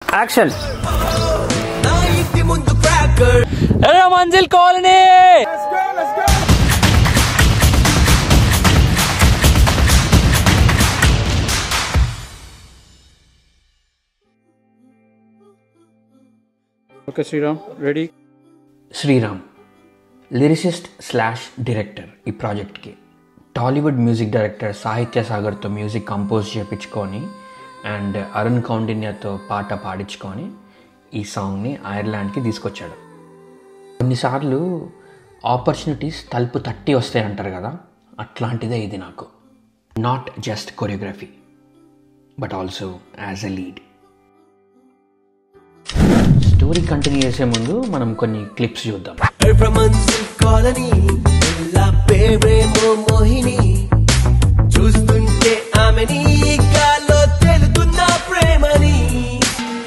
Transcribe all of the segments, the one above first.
Action. Erra Manzil colony. Okay Sriram, ready. Sriram lyricist / director. ఈ ప్రాజెక్ట్కి Tollywood music director Sahithya సాగర్తో మ్యూజిక్ కంపోజ్ చేయించుకొని అండ్ అరుణ్ కౌండిన్యతో పాట పాడించుకొని ఈ సాంగ్ని ఐర్లాండ్కి తీసుకొచ్చాడు. కొన్నిసార్లు ఆపర్చునిటీస్ తలుపు తట్టి వస్తాయి అంటారు కదా, అట్లాంటిదే ఇది నాకు. Not just choreography but also as a lead. Story continue చేసే ముందు మనం కొన్ని క్లిప్స్ చూద్దాం. చూస్తుంటే ఆమెని గాల్లో తెలుతున్న ప్రేమని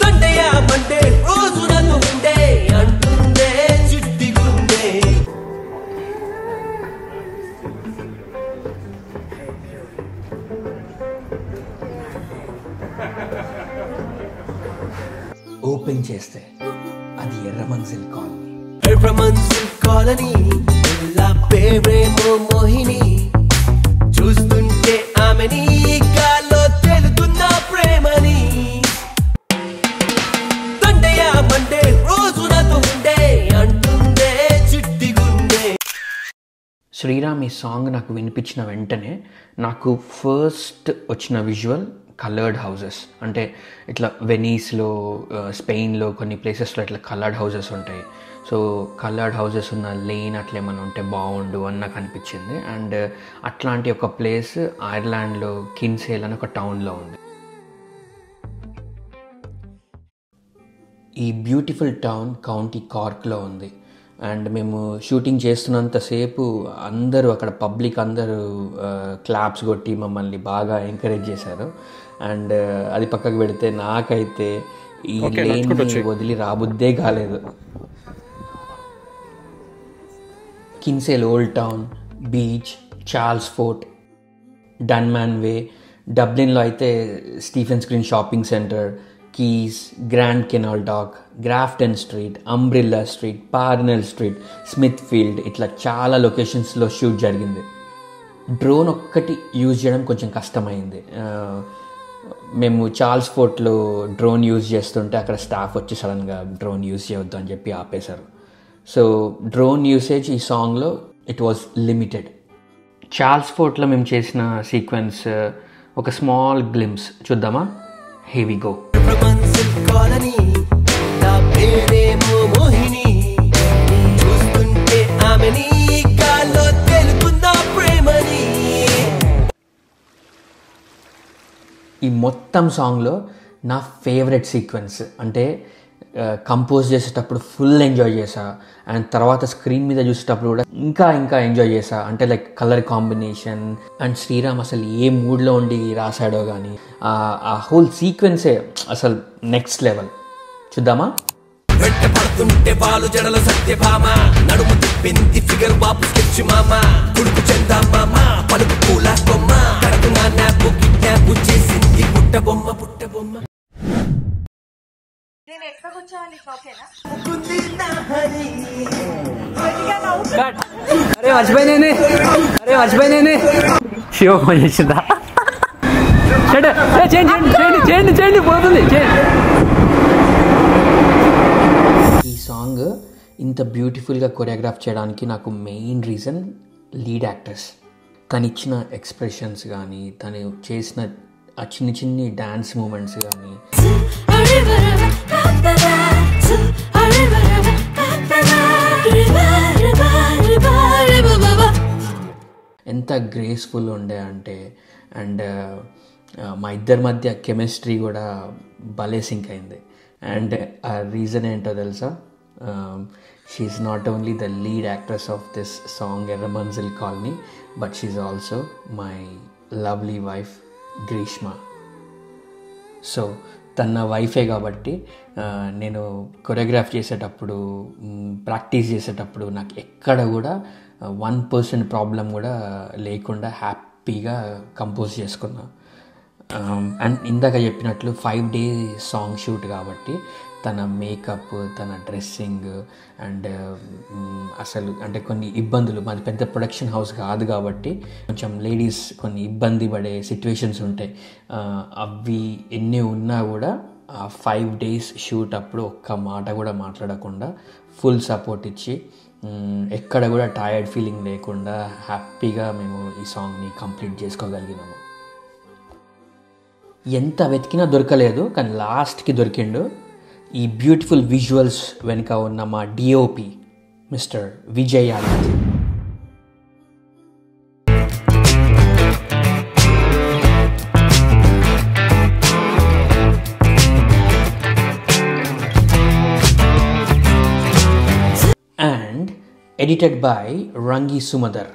తొండయా మండే రోజు నన్ను ఉండే అంటుందే చిట్టి గుండె. ఓపెన్ చేస్తే అది ఎర్ర మంజిల్ కాలనీ. ఎర్ర మంజిల్ కాలనీ పేరేమో మోహిని. చూస్తుంటే ఆమెని గాల్లో తెలుతున్న ప్రేమని తొండయా మండే రోజు నాతో ఉండే అంటుందే చిట్టి గుండె. శ్రీరామ్ ఈ సాంగ్ నాకు వినిపించిన వెంటనే నాకు ఫస్ట్ వచ్చిన విజువల్ కలర్డ్ హౌసెస్. అంటే ఇట్లా వెనీస్లో, స్పెయిన్లో కొన్ని ప్లేసెస్లో ఇట్లా కలర్డ్ హౌసెస్ ఉంటాయి. సో కలర్డ్ హౌసెస్ ఉన్న లేన్ అట్లా ఏమైనా ఉంటే బాగుండు అని నాకు అనిపించింది. అండ్ అట్లాంటి ఒక ప్లేస్ ఐర్లాండ్లో కిన్సేల్ అని ఒక టౌన్లో ఉంది. ఈ బ్యూటిఫుల్ టౌన్ కౌంటీ కార్క్లో ఉంది. అండ్ మేము షూటింగ్ చేస్తున్నంతసేపు అందరూ అక్కడ పబ్లిక్ అందరూ క్లాప్స్ కొట్టి మమ్మల్ని బాగా ఎంకరేజ్ చేశారు. అండ్ అది పక్కకు పెడితే నాకైతే ఈ లేన్ని వదిలి రాబుద్దే కాలేదు. Kinsale old town, beach, Charles Fort, Dunmanway. డబ్లిన్లో అయితే Stephen's Green shopping centre, Quays, Grand Canal Dock, Grafton Street, Umbrella Street, Parnell Street, Smithfield, ఇట్లా చాలా లొకేషన్స్లో షూట్ జరిగింది. డ్రోన్ ఒక్కటి యూజ్ చేయడం కొంచెం కష్టమైంది. మేము చార్ల్స్ ఫోర్ట్లో డ్రోన్ యూజ్ చేస్తుంటే అక్కడ స్టాఫ్ వచ్చి సడన్గా డ్రోన్ యూజ్ చేయొద్దు అని చెప్పి ఆపేశారు. సో డ్రోన్ యూసేజ్ ఈ సాంగ్లో ఇట్ వాజ్ లిమిటెడ్. చార్ల్స్ ఫోర్ట్లో మేము చేసిన సీక్వెన్స్ ఒక స్మాల్ గ్లిమ్స్ చూద్దామా? Here we go. ఈ మొత్తం సాంగ్లో నా ఫేవరెట్ సీక్వెన్స్ అంటే కంపోజ్ చేసేటప్పుడు ఫుల్ ఎంజాయ్ చేసా. అండ్ తర్వాత స్క్రీన్ మీద చూసేటప్పుడు కూడా ఇంకా ఎంజాయ్ చేసా. అంటే like colour combination and Sriram అసలు ఏ మూడ్లో ఉండి రాశాడో కానీ ఆ హోల్ సీక్వెన్సే అసలు నెక్స్ట్ లెవెల్. చూద్దామా? పడుతుంటే బాలు జడల సత్యభామ, నడుము తిప్పింది ఫిగర్ బాబు స్కెచ్ మామ, కుడుకు చందా మామ, పలుకు పూల బొమ్మ, కడుపున నాపు కిడ్నాపు చేసింది పుట్ట బొమ్మ. అరే మర్చిపోయినే శివ ఫోన్ చేసిందా? చేయండి పోతుంది. ఈ సాంగ్ ఇంత బ్యూటిఫుల్గా కొరియోగ్రాఫ్ చేయడానికి నాకు మెయిన్ రీజన్ లీడ్ యాక్టర్స్. తను ఇచ్చిన ఎక్స్ప్రెషన్స్ కానీ, తను చేసిన ఆ చిన్ని డ్యాన్స్ మూమెంట్స్ కానీ ఎంత గ్రేస్ఫుల్ ఉండే అంటే. అండ్ మా ఇద్దరి మధ్య కెమిస్ట్రీ కూడా భలే సింక్ అయింది. అండ్ ఆ రీజన్ ఏంటో తెలుసా? She's not only the lead actress of this song Erra Manzil colony, but she's also my lovely wife Greeshma. So తన వైఫే కాబట్టి నేను కొరియోగ్రాఫ్ చేసేటప్పుడు, ప్రాక్టీస్ చేసేటప్పుడు నాకు ఎక్కడ కూడా 1% ప్రాబ్లం కూడా లేకుండా హ్యాపీగా కంపోజ్ చేసుకున్నా. అండ్ ఇందాక చెప్పినట్లు 5 days సాంగ్ షూట్ కాబట్టి తన మేకప్, తన డ్రెస్సింగ్ అండ్ అసలు అంటే కొన్ని ఇబ్బందులు, మాది పెద్ద ప్రొడక్షన్ హౌస్ కాదు కాబట్టి కొంచెం లేడీస్ కొన్ని ఇబ్బంది పడే సిచ్యువేషన్స్ ఉంటాయి. అవి ఎన్ని ఉన్నా కూడా ఆ 5 days షూట్ అప్పుడు ఒక్క మాట కూడా మాట్లాడకుండా ఫుల్ సపోర్ట్ ఇచ్చి ఎక్కడ కూడా టైర్డ్ ఫీలింగ్ లేకుండా హ్యాపీగా మేము ఈ సాంగ్ని కంప్లీట్ చేసుకోగలిగినాము. ఎంత వెతికినా దొరకలేదు, కానీ లాస్ట్కి దొరికిండు. ఈ బ్యూటిఫుల్ విజువల్స్ వెనుక ఉన్న మా DOP mister Vijay Aditya. And edited by Rangi Sumadar.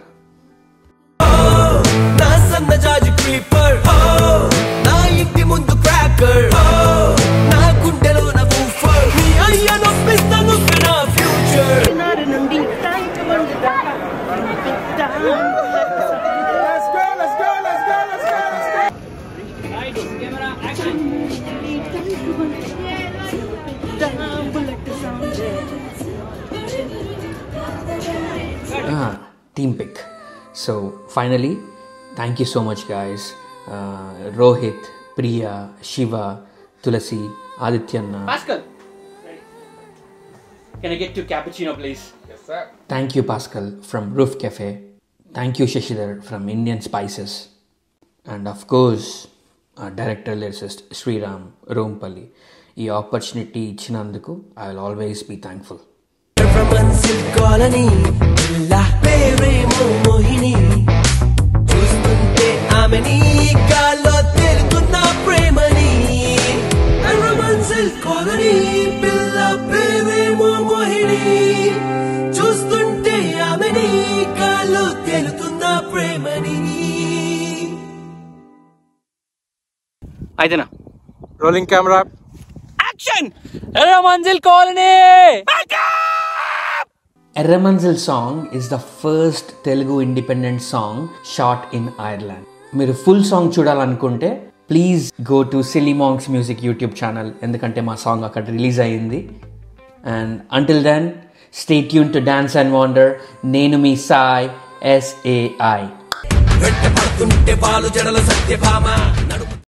Team pick. So finally, thank you so much guys. Rohit, Priya, Shiva, Tulasi, Adityanna. Pascal, can I get 2 cappuccino please? Yes sir. Thank you Pascal from Roof Cafe. Thank you Shashidhar from Indian Spices. And of course, our director lyricist Sriram Rompalli. ఈ opportunity ఇచ్చినందుకు I will always be thankful. చూస్తుంటే ఆమెని గాల్లో తేలుతున్న ప్రేమని colony పిల్ల ప్రేమేమో మోహిని చూస్తుంటే ఆమెని గాల్లో తేలుతున్న ప్రేమని. అయితేనా Rolling camera. Action. Erra Manzil colony. Erra Manzil song is the first Telugu independent song shot in Ireland. మీరు ఫుల్ సాంగ్ చూడాలనుకుంటే please go to Silly Monks music YouTube channel, ఎందుకంటే మా సాంగ్ అక్కడ రిలీజ్ అయ్యింది. And until then stay tune to dance and wander. నేను మీ Sai SAI.